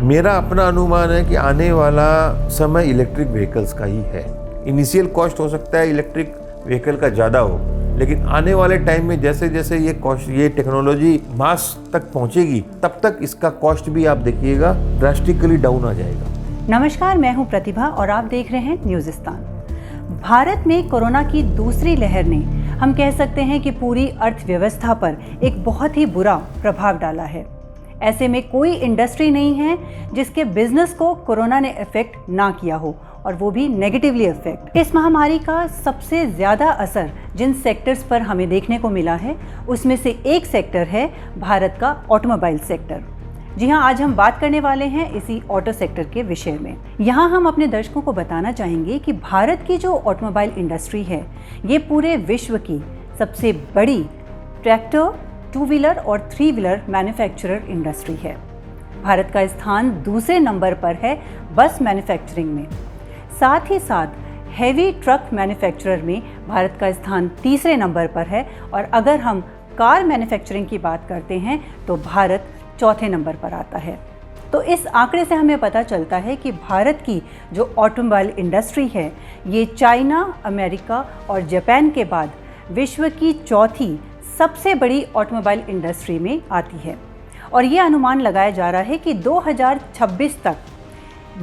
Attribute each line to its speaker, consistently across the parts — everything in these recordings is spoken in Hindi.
Speaker 1: मेरा अपना अनुमान है कि आने वाला समय इलेक्ट्रिक व्हीकल्स का ही है। इनिशियल कॉस्ट हो सकता है इलेक्ट्रिक व्हीकल का ज़्यादा हो, लेकिन आने वाले टाइम में जैसे जैसे ये टेक्नोलॉजी मास तक पहुंचेगी, तब तक इसका कॉस्ट भी आप देखिएगा ड्रास्टिकली डाउन आ जाएगा।
Speaker 2: नमस्कार, मैं हूं प्रतिभा और आप देख रहे हैं न्यूज़िस्तान। भारत में कोरोना की दूसरी लहर ने हम कह सकते हैं कि पूरी अर्थव्यवस्था पर एक बहुत ही बुरा प्रभाव डाला है। ऐसे में कोई इंडस्ट्री नहीं है जिसके बिजनेस को कोरोना ने इफेक्ट ना किया हो, और वो भी नेगेटिवली इफेक्ट। इस महामारी का सबसे ज़्यादा असर जिन सेक्टर्स पर हमें देखने को मिला है, उसमें से एक सेक्टर है भारत का ऑटोमोबाइल सेक्टर। जी हाँ, आज हम बात करने वाले हैं इसी ऑटो सेक्टर के विषय में। यहाँ हम अपने दर्शकों को बताना चाहेंगे कि भारत की जो ऑटोमोबाइल इंडस्ट्री है, ये पूरे विश्व की सबसे बड़ी ट्रैक्टर, टू व्हीलर और थ्री व्हीलर मैन्युफैक्चरर इंडस्ट्री है। भारत का स्थान दूसरे नंबर पर है बस मैन्युफैक्चरिंग में। साथ ही साथ हेवी ट्रक मैन्युफैक्चरर में भारत का स्थान तीसरे नंबर पर है, और अगर हम कार मैन्युफैक्चरिंग की बात करते हैं तो भारत चौथे नंबर पर आता है। तो इस आंकड़े से हमें पता चलता है कि भारत की जो ऑटोमोबाइल इंडस्ट्री है, ये चाइना, अमेरिका और जापान के बाद विश्व की चौथी सबसे बड़ी ऑटोमोबाइल इंडस्ट्री में आती है। और ये अनुमान लगाया जा रहा है कि 2026 तक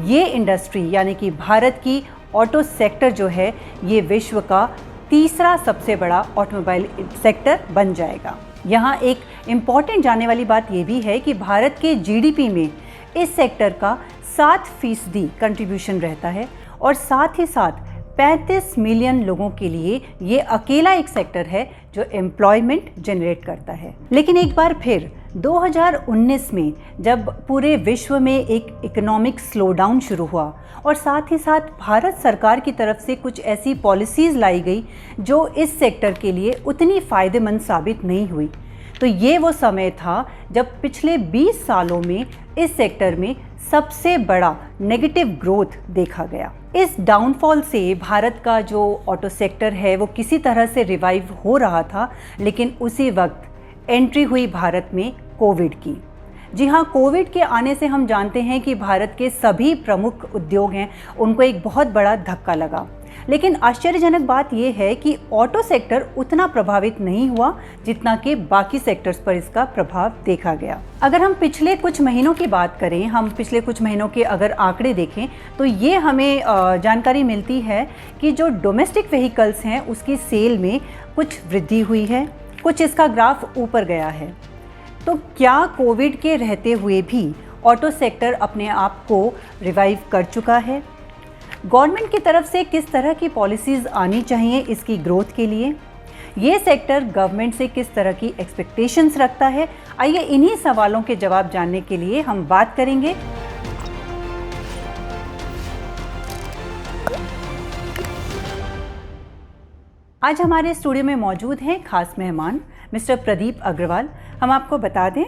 Speaker 2: ये इंडस्ट्री यानी कि भारत की ऑटो सेक्टर जो है, ये विश्व का तीसरा सबसे बड़ा ऑटोमोबाइल सेक्टर बन जाएगा। यहाँ एक इम्पॉर्टेंट जानने वाली बात ये भी है कि भारत के जीडीपी में इस सेक्टर का 7% कंट्रीब्यूशन रहता है, और साथ ही साथ 35 मिलियन लोगों के लिए ये अकेला एक सेक्टर है जो एम्प्लॉयमेंट जनरेट करता है। लेकिन एक बार फिर 2019 में जब पूरे विश्व में एक इकोनॉमिक स्लोडाउन शुरू हुआ, और साथ ही साथ भारत सरकार की तरफ से कुछ ऐसी पॉलिसीज़ लाई गई जो इस सेक्टर के लिए उतनी फ़ायदेमंद साबित नहीं हुई, तो ये वो समय था जब पिछले 20 सालों में इस सेक्टर में सबसे बड़ा नेगेटिव ग्रोथ देखा गया। इस डाउनफॉल से भारत का जो ऑटो सेक्टर है वो किसी तरह से रिवाइव हो रहा था, लेकिन उसी वक्त एंट्री हुई भारत में कोविड की। जी हाँ, कोविड के आने से हम जानते हैं कि भारत के सभी प्रमुख उद्योग हैं, उनको एक बहुत बड़ा धक्का लगा। लेकिन आश्चर्यजनक बात यह है कि ऑटो सेक्टर उतना प्रभावित नहीं हुआ जितना कि बाकी सेक्टर्स पर इसका प्रभाव देखा गया। अगर हम पिछले कुछ महीनों की बात करें, हम पिछले कुछ महीनों के अगर आंकड़े देखें, तो ये हमें जानकारी मिलती है कि जो डोमेस्टिक व्हीकल्स हैं उसकी सेल में कुछ वृद्धि हुई है, कुछ इसका ग्राफ ऊपर गया है। तो क्या कोविड के रहते हुए भी ऑटो सेक्टर अपने आप को रिवाइव कर चुका है? गवर्नमेंट की तरफ से किस तरह की पॉलिसीज़ आनी चाहिए इसकी ग्रोथ के लिए? ये सेक्टर गवर्नमेंट से किस तरह की एक्सपेक्टेशंस रखता है? आइए इन्हीं सवालों के जवाब जानने के लिए हम बात करेंगे आज हमारे स्टूडियो में मौजूद हैं खास मेहमान मिस्टर प्रदीप अग्रवाल। हम आपको बता दें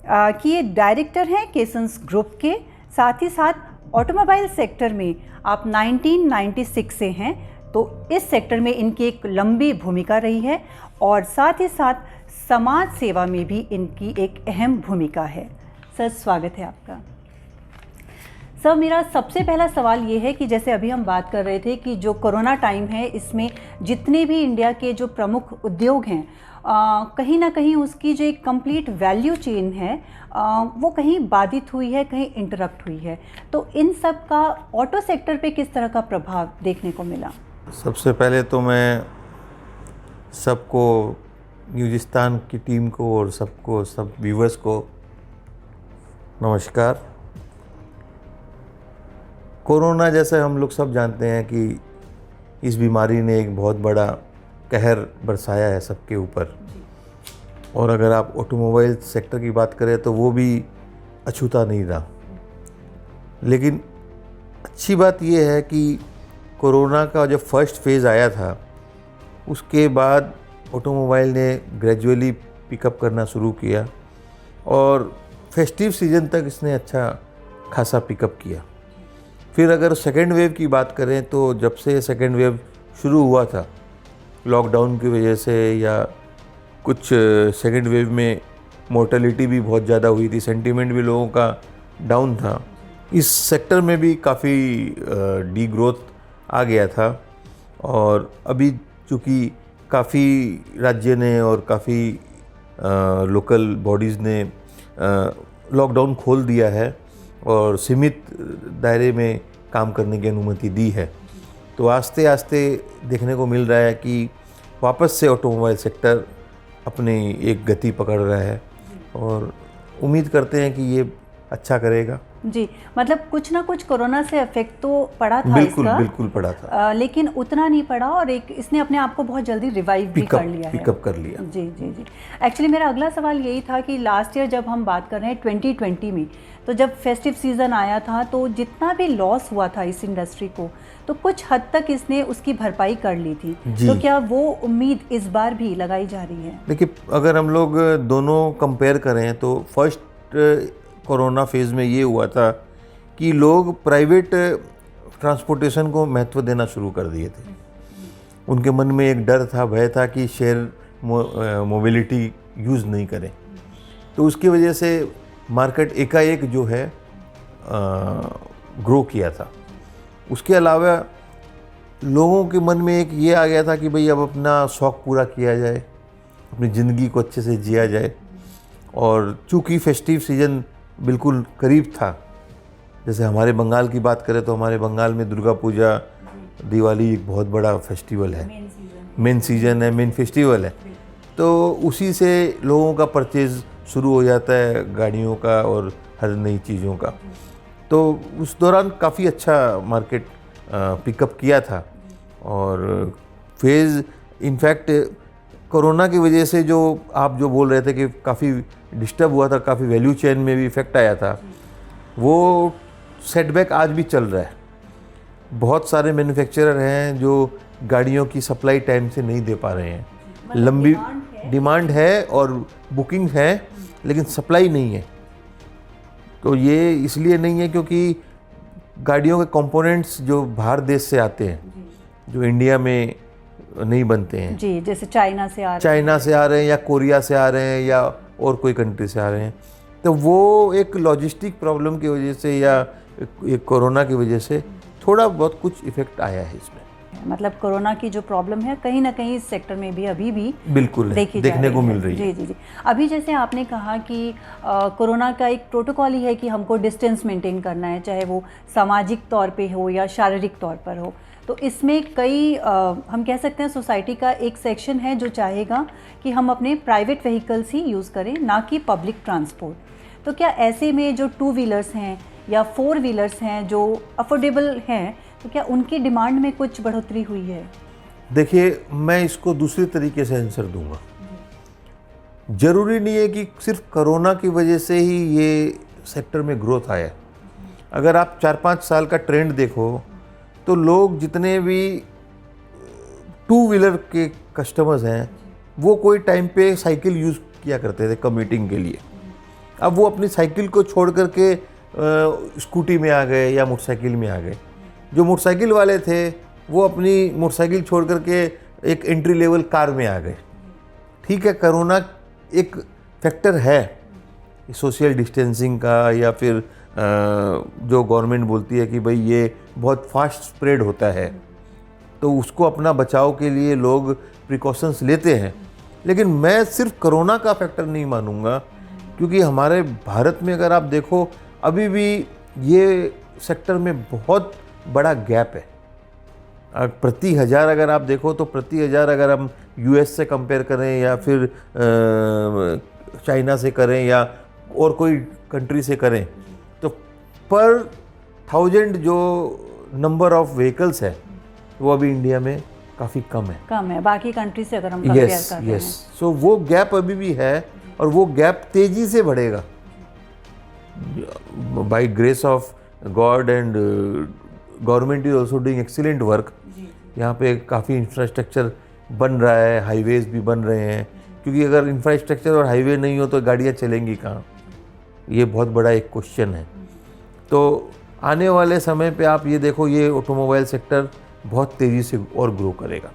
Speaker 2: कि ये डायरेक्टर हैं केसन्स ग्रुप के। साथ ही साथ ऑटोमोबाइल सेक्टर में आप 1996 से हैं, तो इस सेक्टर में इनकी एक लंबी भूमिका रही है, और साथ ही साथ समाज सेवा में भी इनकी एक अहम भूमिका है। सर, स्वागत है आपका। सर, मेरा सबसे पहला सवाल ये है कि जैसे अभी हम बात कर रहे थे कि जो कोरोना टाइम है, इसमें जितने भी इंडिया के जो प्रमुख उद्योग हैं, कहीं ना कहीं उसकी जो एक कंप्लीट वैल्यू चेन है वो कहीं बाधित हुई है, कहीं इंटरप्ट हुई है। तो इन सब का ऑटो सेक्टर पे किस तरह का प्रभाव देखने को मिला?
Speaker 1: सबसे पहले तो मैं सबको, न्यूज़िस्तान की टीम को और सब व्यूवर्स को नमस्कार। कोरोना, जैसे हम लोग सब जानते हैं कि इस बीमारी ने एक बहुत बड़ा कहर बरसाया है सबके ऊपर, और अगर आप ऑटोमोबाइल सेक्टर की बात करें तो वो भी अछूता नहीं रहा। लेकिन अच्छी बात ये है कि कोरोना का जो फर्स्ट फेज़ आया था, उसके बाद ऑटोमोबाइल ने ग्रेजुअली पिकअप करना शुरू किया, और फेस्टिव सीज़न तक इसने अच्छा खासा पिकअप किया। फिर अगर सेकेंड वेव की बात करें तो जब से सेकेंड वेव शुरू हुआ था, लॉकडाउन की वजह से या कुछ सेकेंड वेव में मोर्टेलिटी भी बहुत ज़्यादा हुई थी, सेंटीमेंट भी लोगों का डाउन था, इस सेक्टर में भी काफ़ी डी ग्रोथ आ गया था, और अभी चूँकि काफ़ी राज्य ने और काफ़ी लोकल बॉडीज़ ने लॉकडाउन खोल दिया है और सीमित दायरे में काम करने की अनुमति दी है, तो आस्ते आस्ते देखने को मिल रहा है कि वापस से ऑटोमोबाइल सेक्टर अपनी एक गति पकड़ रहा है, और उम्मीद करते हैं कि ये अच्छा करेगा।
Speaker 2: जी, मतलब कुछ ना कुछ कोरोना से इफेक्ट तो पड़ा था
Speaker 1: बिल्कुल
Speaker 2: इसका,
Speaker 1: बिल्कुल पड़ा था,
Speaker 2: लेकिन उतना नहीं पड़ा, और एक इसने अपने आप को बहुत जल्दी रिवाइव भी कर लिया है।
Speaker 1: पिकअप कर लिया।
Speaker 2: जी जी जी। एक्चुअली मेरा अगला सवाल यही था कि लास्ट ईयर जब हम बात कर रहे हैं 2020 में, तो जब फेस्टिव सीज़न आया था तो जितना भी लॉस हुआ था इस इंडस्ट्री को, तो कुछ हद तक इसने उसकी भरपाई कर ली थी। तो क्या वो उम्मीद इस बार भी लगाई जा रही है?
Speaker 1: देखिए, अगर हम लोग दोनों कंपेयर करें तो फर्स्ट कोरोना फेज़ में ये हुआ था कि लोग प्राइवेट ट्रांसपोर्टेशन को महत्व देना शुरू कर दिए थे। उनके मन में एक डर था, भय था कि शेयर मोबिलिटी यूज़ नहीं करें, तो उसकी वजह से मार्केट एकाएक जो है ग्रो किया था। उसके अलावा लोगों के मन में एक ये आ गया था कि भाई अब अपना शौक़ पूरा किया जाए, अपनी ज़िंदगी को अच्छे से जिया जाए, और चूँकि फेस्टिव सीज़न बिल्कुल करीब था, जैसे हमारे बंगाल की बात करें तो हमारे बंगाल में दुर्गा पूजा, दिवाली एक बहुत बड़ा फेस्टिवल है, मेन सीज़न है, मेन फेस्टिवल है, तो उसी से लोगों का परचेज़ शुरू हो जाता है, गाड़ियों का और हर नई चीज़ों का। तो उस दौरान काफ़ी अच्छा मार्केट पिकअप किया था, और फेज़ इनफैक्ट कोरोना की वजह से जो आप जो बोल रहे थे कि काफ़ी डिस्टर्ब हुआ था, काफ़ी वैल्यू चेन में भी इफ़ेक्ट आया था, वो सेटबैक आज भी चल रहा है। बहुत सारे मैन्युफैक्चरर हैं जो गाड़ियों की सप्लाई टाइम से नहीं दे पा रहे हैं, लंबी डिमांड है और बुकिंग है, लेकिन सप्लाई नहीं है। तो ये इसलिए नहीं है क्योंकि गाड़ियों के कंपोनेंट्स जो बाहर देश से आते हैं, जो इंडिया में नहीं बनते हैं, जी,
Speaker 2: जैसे चाइना से आ
Speaker 1: रहे हैं या कोरिया से आ रहे हैं या और कोई कंट्री से आ रहे हैं, तो वो एक लॉजिस्टिक प्रॉब्लम की वजह से या एक कोरोना की वजह से थोड़ा बहुत कुछ इफेक्ट आया है इसमें।
Speaker 2: मतलब कोरोना की जो प्रॉब्लम है कहीं ना कहीं इस सेक्टर में भी अभी भी
Speaker 1: बिल्कुल देखने को मिल रही है।
Speaker 2: जी जी जी। अभी जैसे आपने कहा कि कोरोना का एक प्रोटोकॉल ही है कि हमको डिस्टेंस मेंटेन करना है, चाहे वो सामाजिक तौर पे हो या शारीरिक तौर पर हो। तो इसमें कई हम कह सकते हैं सोसाइटी का एक सेक्शन है जो चाहेगा कि हम अपने प्राइवेट व्हीकल्स ही यूज़ करें, ना कि पब्लिक ट्रांसपोर्ट। तो क्या ऐसे में जो 2 व्हीलर्स हैं या 4 व्हीलर्स हैं जो अफोर्डेबल हैं, तो क्या उनकी डिमांड में कुछ बढ़ोतरी हुई है?
Speaker 1: देखिए, मैं इसको दूसरे तरीके से आंसर दूंगा। ज़रूरी नहीं है कि सिर्फ कोरोना की वजह से ही ये सेक्टर में ग्रोथ आया। अगर आप 4-5 साल का ट्रेंड देखो तो लोग जितने भी 2 व्हीलर के कस्टमर्स हैं वो कोई टाइम पे साइकिल यूज़ किया करते थे कम्यूटिंग के लिए। अब वो अपनी साइकिल को छोड़ करके स्कूटी में आ गए या मोटरसाइकिल में आ गए। जो मोटरसाइकिल वाले थे वो अपनी मोटरसाइकिल छोड़ करके एक एंट्री लेवल कार में आ गए। ठीक है, कोरोना एक फैक्टर है सोशल डिस्टेंसिंग का, या फिर जो गवर्नमेंट बोलती है कि भाई ये बहुत फास्ट स्प्रेड होता है, तो उसको अपना बचाव के लिए लोग प्रिकॉशंस लेते हैं। लेकिन मैं सिर्फ कोरोना का फैक्टर नहीं मानूंगा, क्योंकि हमारे भारत में अगर आप देखो अभी भी ये सेक्टर में बहुत बड़ा गैप है। प्रति हज़ार अगर आप देखो तो प्रति हज़ार अगर हम यूएस से कंपेयर करें या फिर चाइना से करें या और कोई कंट्री से करें, तो पर 1000 जो नंबर ऑफ व्हीकल्स है वो अभी इंडिया में काफ़ी कम है
Speaker 2: बाकी कंट्री से अगर हम कंपेयर करते हैं।
Speaker 1: सो वो गैप अभी भी है और वो गैप तेज़ी से बढ़ेगा by grace of God, and government is also doing excellent work. यहाँ पे काफ़ी इंफ्रास्ट्रक्चर बन रहा है, हाईवेज भी बन रहे हैं, क्योंकि अगर इंफ्रास्ट्रक्चर और हाईवे नहीं हो तो गाड़ियाँ चलेंगी कहाँ, ये बहुत बड़ा एक क्वेश्चन है। तो आने वाले समय पे आप ये देखो, ये ऑटोमोबाइल सेक्टर बहुत तेज़ी से और ग्रो करेगा।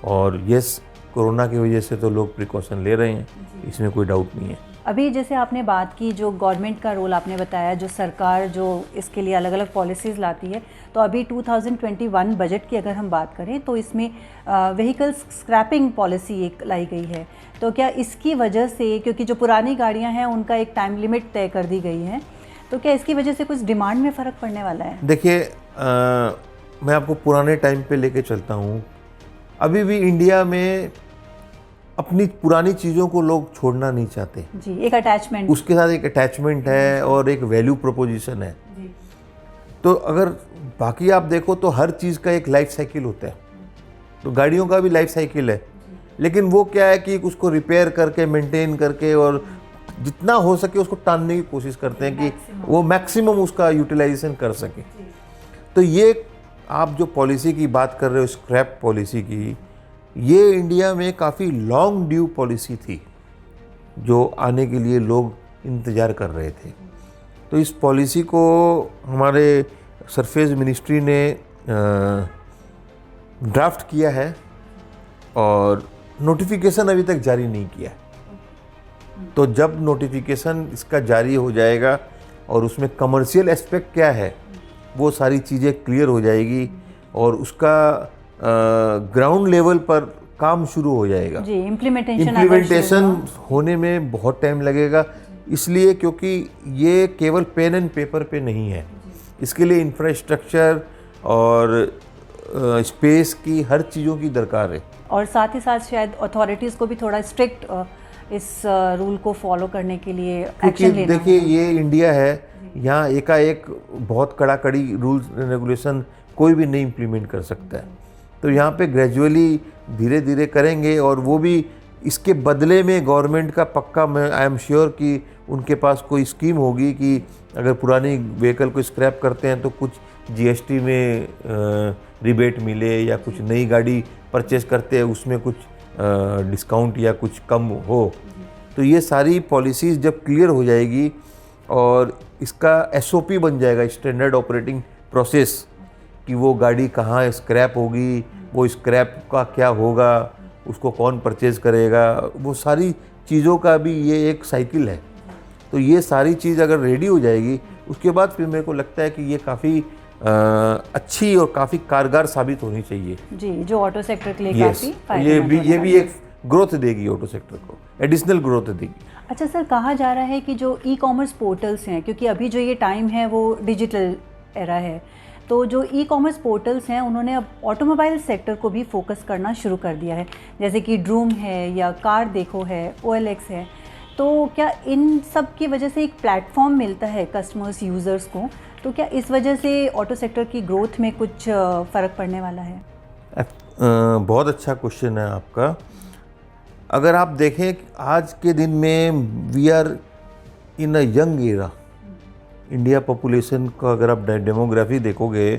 Speaker 1: और यस, कोरोना की वजह से तो लोग प्रिकॉशन ले रहे हैं, इसमें कोई डाउट नहीं है।
Speaker 2: अभी जैसे आपने बात की, जो गवर्नमेंट का रोल आपने बताया, जो सरकार जो इसके लिए अलग अलग पॉलिसीज़ लाती है, तो अभी 2021 बजट की अगर हम बात करें तो इसमें व्हीकल स्क्रैपिंग पॉलिसी एक लाई गई है। तो क्या इसकी वजह से, क्योंकि जो पुरानी गाड़ियां हैं उनका एक टाइम लिमिट तय कर दी गई है, तो क्या इसकी वजह से कुछ डिमांड में फ़र्क पड़ने वाला है?
Speaker 1: देखिए, मैं आपको पुराने टाइम पे लेके चलता हूँ। अभी भी इंडिया में अपनी पुरानी चीज़ों को लोग छोड़ना नहीं चाहते
Speaker 2: जी, एक अटैचमेंट,
Speaker 1: उसके साथ एक अटैचमेंट है और एक वैल्यू प्रोपोजिशन है
Speaker 2: जी।
Speaker 1: तो अगर बाकी आप देखो तो हर चीज़ का एक लाइफ साइकिल होता है, तो गाड़ियों का भी लाइफ साइकिल है, लेकिन वो क्या है कि उसको रिपेयर करके, मेंटेन करके और जितना हो सके उसको टालने की कोशिश करते हैं कि वो मैक्सिमम उसका यूटिलाइजेशन कर सके। तो ये आप जो पॉलिसी की बात कर रहे हो, स्क्रैप पॉलिसी की, ये इंडिया में काफ़ी लॉन्ग ड्यू पॉलिसी थी जो आने के लिए लोग इंतज़ार कर रहे थे। तो इस पॉलिसी को हमारे सरफेस मिनिस्ट्री ने ड्राफ्ट किया है और नोटिफिकेशन अभी तक जारी नहीं किया है। तो जब नोटिफिकेशन इसका जारी हो जाएगा और उसमें कमर्शियल एस्पेक्ट क्या है वो सारी चीज़ें क्लियर हो जाएगी और उसका ग्राउंड लेवल पर काम शुरू हो जाएगा।
Speaker 2: जी, इम्प्लीमेंटेशन
Speaker 1: होने में बहुत टाइम लगेगा, इसलिए क्योंकि ये केवल पेन एंड पेपर पे नहीं है, इसके लिए इंफ्रास्ट्रक्चर और स्पेस की हर चीज़ों की दरकार है।
Speaker 2: और साथ ही साथ शायद अथॉरिटीज़ को भी थोड़ा स्ट्रिक्ट इस रूल को फॉलो करने के लिए एक्शन लेना।
Speaker 1: देखिए, ये इंडिया है, यहाँ एकाएक बहुत कड़ाकड़ी रूल्स एंड रेगुलेशन कोई भी नहीं इम्प्लीमेंट कर सकता है। तो यहाँ पे ग्रेजुअली धीरे धीरे करेंगे और वो भी इसके बदले में गवर्नमेंट का पक्का, मैं आई एम श्योर कि उनके पास कोई स्कीम होगी कि अगर पुरानी व्हीकल को स्क्रैप करते हैं तो कुछ जीएसटी में रिबेट मिले या कुछ नई गाड़ी परचेस करते हैं उसमें कुछ डिस्काउंट या कुछ कम हो। तो ये सारी पॉलिसीज़ जब क्लियर हो जाएगी और इसका एसओपी बन जाएगा, स्टैंडर्ड ऑपरेटिंग प्रोसेस, कि वो गाड़ी कहाँ स्क्रैप होगी, वो स्क्रैप का क्या होगा, उसको कौन परचेज़ करेगा, वो सारी चीज़ों का भी ये एक साइकिल है। तो ये सारी चीज़ अगर रेडी हो जाएगी उसके बाद फिर मेरे को लगता है कि ये काफ़ी अच्छी और काफ़ी कारगर साबित होनी चाहिए
Speaker 2: जी, जो ऑटो सेक्टर के लिए काफ़ी
Speaker 1: ये भी एक ग्रोथ देगी, ऑटो सेक्टर को एडिशनल ग्रोथ देगी।
Speaker 2: अच्छा सर, कहा जा रहा है कि जो ई कॉमर्स पोर्टल्स हैं, क्योंकि अभी जो ये टाइम है वो डिजिटल एरा है, तो जो ई कॉमर्स पोर्टल्स हैं उन्होंने अब ऑटोमोबाइल सेक्टर को भी फोकस करना शुरू कर दिया है, जैसे कि ड्रूम है या कार देखो है, OLX है। तो क्या इन सब की वजह से एक प्लेटफॉर्म मिलता है कस्टमर्स, यूज़र्स को, तो क्या इस वजह से ऑटो सेक्टर की ग्रोथ में कुछ फ़र्क पड़ने वाला है?
Speaker 1: बहुत अच्छा क्वेश्चन है आपका। अगर आप देखें आज के दिन में we are in a young era, India population का अगर आप डेमोग्राफी देखोगे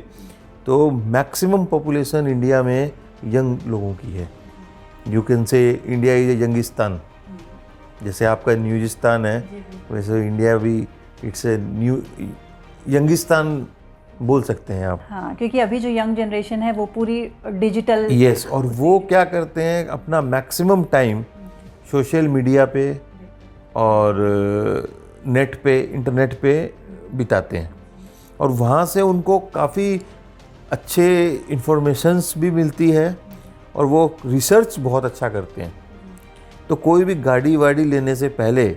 Speaker 1: तो मैक्सिमम पॉपुलेशन इंडिया में यंग लोगों की है। You can say India is a youngistan, जैसे आपका न्यूजिस्तान है वैसे इंडिया भी इट्स ए न्यू यंगिस्तान बोल सकते हैं आप।
Speaker 2: हाँ, क्योंकि अभी जो यंग जनरेशन है वो पूरी डिजिटल,
Speaker 1: यस, और वो क्या करते हैं, अपना मैक्सिमम टाइम सोशल मीडिया पे और नेट पे, इंटरनेट पे बिताते हैं और वहाँ से उनको काफ़ी अच्छे इन्फॉर्मेशंस भी मिलती है और वो रिसर्च बहुत अच्छा करते हैं। तो कोई भी गाड़ी वाड़ी लेने से पहले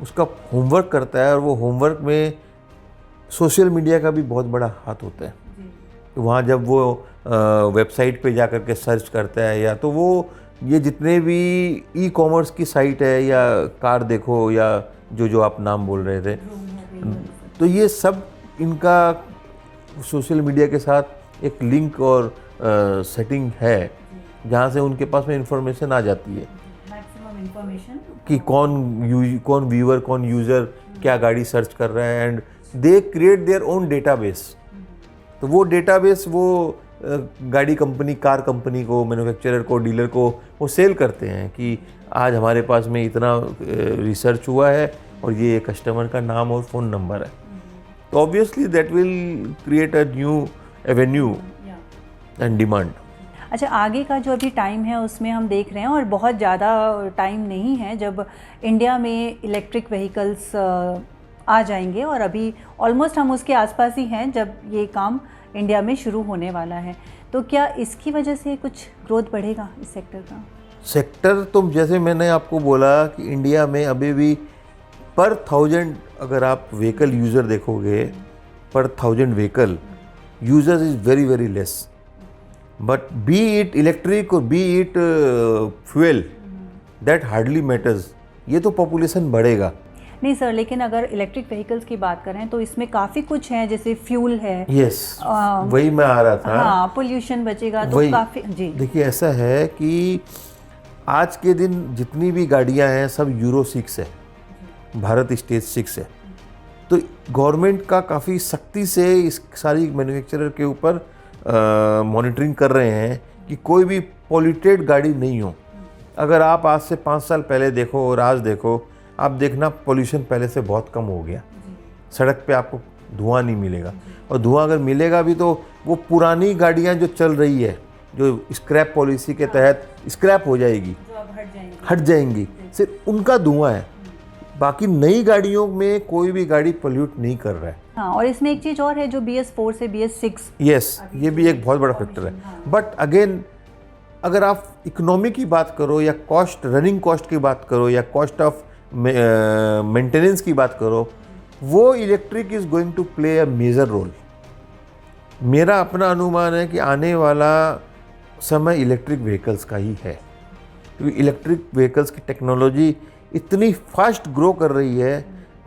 Speaker 1: उसका होमवर्क करता है और वो होमवर्क में सोशल मीडिया का भी बहुत बड़ा हाथ होता है। तो वहाँ जब वो वेबसाइट पे जा कर के सर्च करता है, या तो वो ये जितने भी ई कॉमर्स की साइट है या कार देखो या जो आप नाम बोल रहे थे, तो ये सब इनका सोशल मीडिया के साथ एक लिंक और सेटिंग है जहाँ से उनके पास में इंफॉर्मेशन आ जाती है कि कौन व्यूअर, कौन यूज़र क्या गाड़ी सर्च कर रहा है, and they create their own database. तो वो डेटाबेस वो गाड़ी कंपनी, कार कंपनी को, मैन्युफैक्चरर को, डीलर को वो सेल करते हैं कि आज हमारे पास में इतना रिसर्च हुआ है और ये कस्टमर का नाम और फ़ोन नंबर है। तो obviously that will create a new Avenue and demand.
Speaker 2: अच्छा, आगे का जो अभी टाइम है उसमें हम देख रहे हैं और बहुत ज़्यादा टाइम नहीं है जब इंडिया में इलेक्ट्रिक व्हीकल्स आ जाएंगे, और अभी ऑलमोस्ट हम उसके आसपास ही हैं जब ये काम इंडिया में शुरू होने वाला है। तो क्या इसकी वजह से कुछ ग्रोथ बढ़ेगा इस सेक्टर का?
Speaker 1: सेक्टर तो जैसे मैंने आपको बोला कि इंडिया में अभी भी पर 1000 अगर आप व्हीकल यूज़र देखोगे, पर 1000 vehicle users is very very less, but be it electric और be it fuel, that hardly matters. ये तो पॉपुलेशन बढ़ेगा।
Speaker 2: नहीं सर, लेकिन अगर इलेक्ट्रिक व्हीकल्स की बात करें तो इसमें काफ़ी कुछ है, जैसे फ्यूल है।
Speaker 1: यस, वही मैं आ रहा था।
Speaker 2: हाँ, पोल्यूशन बचेगा तो काफ़ी। जी
Speaker 1: देखिए, ऐसा है कि आज के दिन जितनी भी गाड़ियां हैं सब यूरो 6 है, भारत स्टेज 6 है। तो गवर्नमेंट का काफ़ी सख्ती से इस सारी मैन्युफैक्चरर के ऊपर मॉनिटरिंग कर रहे हैं कि कोई भी पॉल्यूटेड गाड़ी नहीं हो। अगर आप आज से 5 साल पहले देखो और आज देखो, आप देखना पॉल्यूशन पहले से बहुत कम हो गया। सड़क पे आपको धुआं नहीं मिलेगा, और धुआं अगर मिलेगा भी तो वो पुरानी गाड़ियां जो चल रही है, जो स्क्रैप पॉलिसी के तहत स्क्रैप हो जाएगी, हट जाएंगी, सिर्फ उनका धुआं है। बाकी नई गाड़ियों में कोई भी गाड़ी पोल्यूट नहीं कर रहा है।
Speaker 2: हाँ, और इसमें एक चीज़ और है जो BS4 से BS6।
Speaker 1: यस, ये भी एक बहुत बड़ा फैक्टर है। बट अगेन, अगर आप इकोनॉमी की बात करो या कॉस्ट, रनिंग कॉस्ट की बात करो या कॉस्ट ऑफ मेंटेनेंस की बात करो, वो electric is going to play a major role. मेरा अपना अनुमान है कि आने वाला समय इलेक्ट्रिक व्हीकल्स का ही है, क्योंकि इलेक्ट्रिक व्हीकल्स की टेक्नोलॉजी इतनी फास्ट ग्रो कर रही है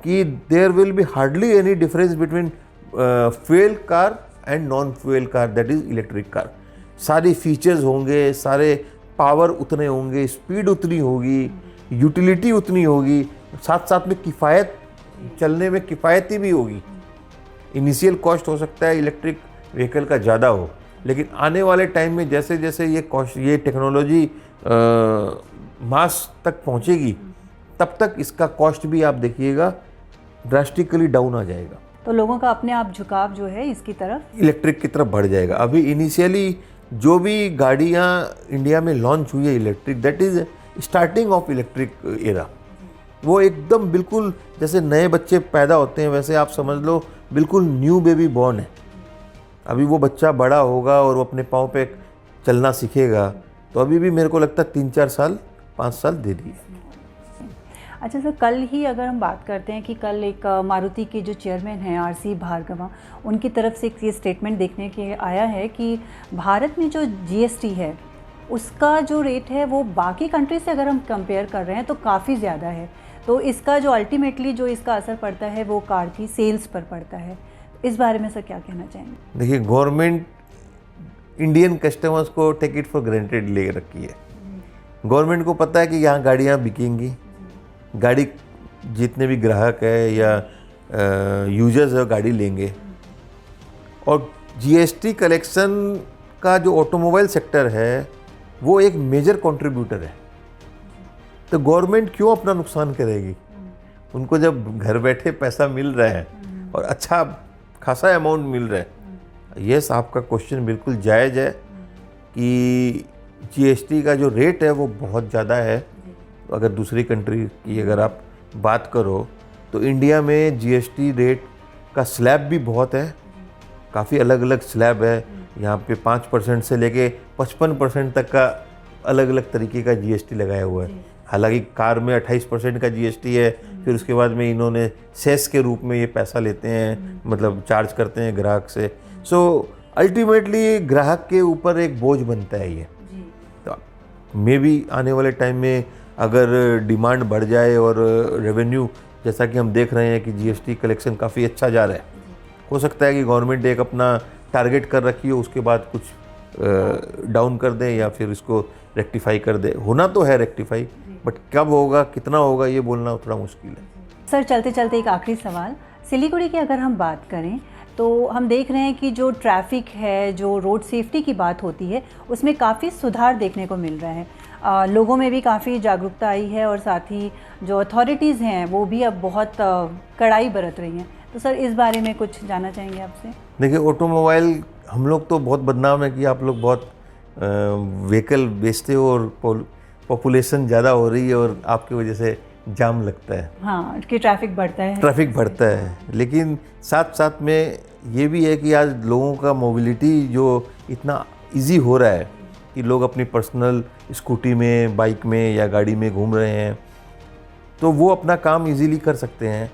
Speaker 1: कि there will be hardly any difference between fuel car and non fuel car, that is electric car. सारे फीचर्स होंगे, सारे पावर उतने होंगे, स्पीड उतनी होगी, यूटिलिटी उतनी होगी, साथ साथ में किफ़ायत, चलने में किफ़ायती भी होगी। इनिशियल कॉस्ट हो सकता है इलेक्ट्रिक व्हीकल का ज़्यादा हो, लेकिन आने वाले टाइम में जैसे जैसे ये टेक्नोलॉजी मास तक पहुंचेगी, तब तक इसका कॉस्ट भी आप देखिएगा ड्रास्टिकली डाउन आ जाएगा।
Speaker 2: तो लोगों का अपने आप झुकाव जो है इसकी तरफ,
Speaker 1: इलेक्ट्रिक की तरफ बढ़ जाएगा। अभी इनिशियली जो भी गाड़ियाँ इंडिया में लॉन्च हुई है electric, that is starting of electric era. वो एकदम बिल्कुल जैसे नए बच्चे पैदा होते हैं वैसे आप समझ लो बिल्कुल न्यू बेबी बॉर्न है। अभी वो बच्चा बड़ा होगा और वो अपने पाँव पे चलना सीखेगा, तो अभी भी मेरे को लगता है 3-4 साल 5 साल दे दिए।
Speaker 2: अच्छा सर, कल ही अगर हम बात करते हैं कि कल एक मारुति के जो चेयरमैन हैं RC भार्गवा, उनकी तरफ से एक ये स्टेटमेंट देखने के आया है कि भारत में जो GST है उसका जो रेट है वो बाकी कंट्री से अगर हम कंपेयर कर रहे हैं तो काफ़ी ज़्यादा है। तो इसका जो अल्टीमेटली जो इसका असर पड़ता है वो कार की सेल्स पर पड़ता है। इस बारे में सर क्या कहना चाहेंगे?
Speaker 1: देखिए, गवर्नमेंट इंडियन कस्टमर्स को टेक इट फॉर ग्रांटेड ले रखी है। गवर्नमेंट को पता है कि यहाँ गाड़ियाँ बिकेंगी, गाड़ी जितने भी ग्राहक है या यूजर्स है गाड़ी लेंगे, और GST कलेक्शन का जो ऑटोमोबाइल सेक्टर है वो एक मेजर कंट्रीब्यूटर है। तो गवर्नमेंट क्यों अपना नुकसान करेगी? उनको जब घर बैठे पैसा मिल रहा है और अच्छा खासा अमाउंट मिल रहा है। यस, आपका क्वेश्चन बिल्कुल जायज़ है कि GST का जो रेट है वो बहुत ज़्यादा है। अगर दूसरी कंट्री की अगर आप बात करो तो इंडिया में GST रेट का स्लैब भी बहुत है, काफ़ी अलग अलग स्लैब है। यहाँ पे 5% से लेके 55% तक का अलग अलग तरीके का GST लगाया हुआ है। हालांकि कार में 28% का GST है, फिर उसके बाद में इन्होंने सेस के रूप में ये पैसा लेते हैं, मतलब चार्ज करते हैं ग्राहक से। सो अल्टीमेटली ग्राहक के ऊपर एक बोझ बनता है ये। तो मे भी आने वाले टाइम में अगर डिमांड बढ़ जाए और रेवेन्यू, जैसा कि हम देख रहे हैं कि GST कलेक्शन काफ़ी अच्छा जा रहा है, हो सकता है कि गवर्नमेंट एक अपना टारगेट कर रखी हो, उसके बाद कुछ डाउन कर दें या फिर इसको रेक्टिफाई कर दे। होना तो है रेक्टिफाई, बट कब होगा, कितना होगा, ये बोलना थोड़ा मुश्किल है।
Speaker 2: सर, चलते चलते एक आखिरी सवाल, सिलीगुड़ी की अगर हम बात करें तो हम देख रहे हैं कि जो ट्रैफिक है, जो रोड सेफ्टी की बात होती है, उसमें काफ़ी सुधार देखने को मिल रहा है। लोगों में भी काफ़ी जागरूकता आई है और साथ ही जो अथॉरिटीज़ हैं वो भी अब बहुत कड़ाई बरत रही हैं। तो सर, इस बारे में कुछ जानना चाहेंगे आपसे?
Speaker 1: देखिए, ऑटोमोबाइल हम लोग तो बहुत बदनाम है कि आप लोग बहुत व्हीकल बेचते हो और पॉपुलेशन ज़्यादा हो रही है और आपकी वजह से जाम लगता है।
Speaker 2: हाँ, कि ट्रैफिक बढ़ता है।
Speaker 1: ट्रैफिक बढ़ता है, लेकिन साथ साथ में ये भी है कि आज लोगों का मोबिलिटी जो इतना इजी हो रहा है कि लोग अपनी पर्सनल स्कूटी में, बाइक में या गाड़ी में घूम रहे हैं, तो वो अपना काम इजीली कर सकते हैं।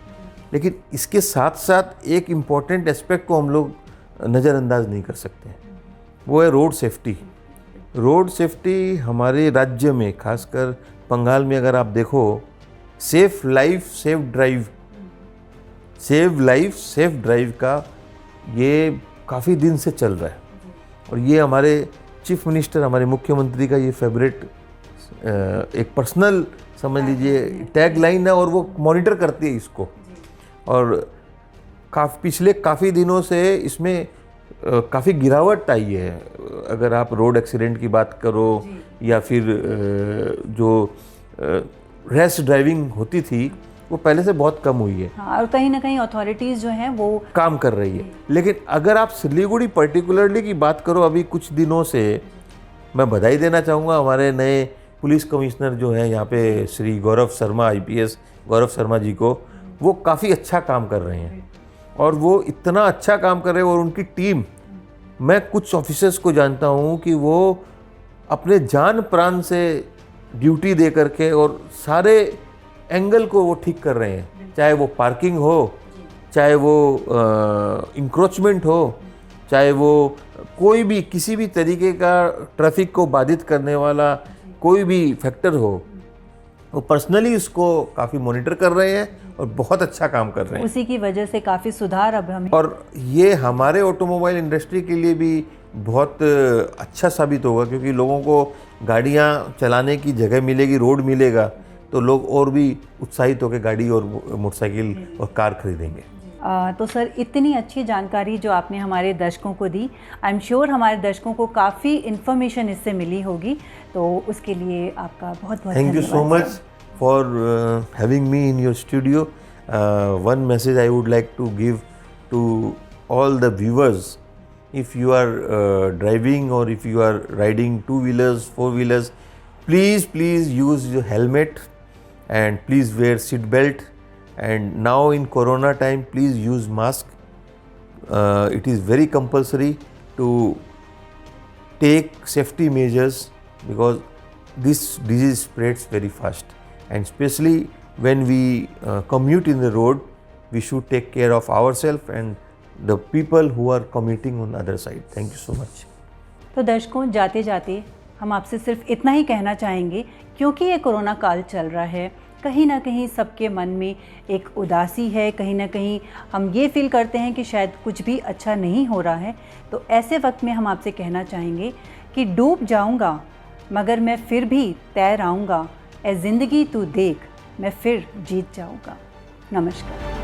Speaker 1: लेकिन इसके साथ साथ एक इम्पॉर्टेंट एस्पेक्ट को हम लोग नज़रअंदाज नहीं कर सकते हैं, वो है रोड सेफ्टी। रोड सेफ्टी हमारे राज्य में, खासकर बंगाल में अगर आप देखो, safe life safe drive, save life safe drive का ये काफ़ी दिन से चल रहा है और ये हमारे चीफ मिनिस्टर, हमारे मुख्यमंत्री का ये फेवरेट एक पर्सनल समझ लीजिए टैग लाइन है और वो मॉनिटर करती है इसको। और पिछले काफ़ी दिनों से इसमें काफ़ी गिरावट आई है। अगर आप रोड एक्सीडेंट की बात करो या फिर जो रैश ड्राइविंग होती थी वो पहले से बहुत कम हुई है।
Speaker 2: हाँ, और कहीं ना कहीं अथॉरिटीज़ जो हैं वो
Speaker 1: काम कर रही है। लेकिन अगर आप सिलीगुड़ी पर्टिकुलरली की बात करो, अभी कुछ दिनों से मैं बधाई देना चाहूँगा हमारे नए पुलिस कमिश्नर जो है यहाँ पे, श्री गौरव शर्मा, IPS गौरव शर्मा जी को, वो काफ़ी अच्छा काम कर रहे हैं और वो इतना अच्छा काम कर रहे हैं। और उनकी टीम, मैं कुछ ऑफिसर्स को जानता हूँ कि वो अपने जान प्राण से ड्यूटी दे करके और सारे एंगल को वो ठीक कर रहे हैं, चाहे वो पार्किंग हो, चाहे वो इंक्रोचमेंट हो, चाहे वो कोई भी किसी भी तरीके का ट्रैफिक को बाधित करने वाला कोई भी फैक्टर हो, वो पर्सनली इसको काफ़ी मॉनिटर कर रहे हैं और बहुत अच्छा काम कर रहे हैं।
Speaker 2: उसी की वजह से काफ़ी सुधार अब हमें,
Speaker 1: और ये हमारे ऑटोमोबाइल इंडस्ट्री के लिए भी बहुत अच्छा साबित होगा, क्योंकि लोगों को गाड़ियाँ चलाने की जगह मिलेगी, रोड मिलेगा, तो लोग और भी उत्साहित होकर गाड़ी और मोटरसाइकिल और कार खरीदेंगे।
Speaker 2: तो सर, इतनी अच्छी जानकारी जो आपने हमारे दर्शकों को दी, आई एम श्योर हमारे दर्शकों को काफ़ी इन्फॉर्मेशन इससे मिली होगी, तो उसके लिए आपका बहुत बहुत
Speaker 1: thank you so much for having me in your studio. One message I would like to give to all the viewers, if you are driving or if you are riding 2-wheelers, 4-wheelers, please use your helmet and please wear seat belt, and now in corona time please use mask. It is very compulsory to take safety measures because this disease spreads very fast, and especially when we commute in the road, we should take care of ourselves and the people who are commuting on the other side. Thank you so much.
Speaker 2: तो दर्शकों, जाते जाते हम आपसे सिर्फ इतना ही कहना चाहेंगे, क्योंकि ये कोरोना काल चल रहा है, कहीं ना कहीं सबके मन में एक उदासी है, कहीं ना कहीं हम ये फील करते हैं कि शायद कुछ भी अच्छा नहीं हो रहा है। तो ऐसे वक्त में हम आपसे कहना चाहेंगे कि डूब जाऊंगा मगर मैं फिर भी तैर आऊँगा, ए ज़िंदगी तू देख मैं फिर जीत जाऊँगा। नमस्कार।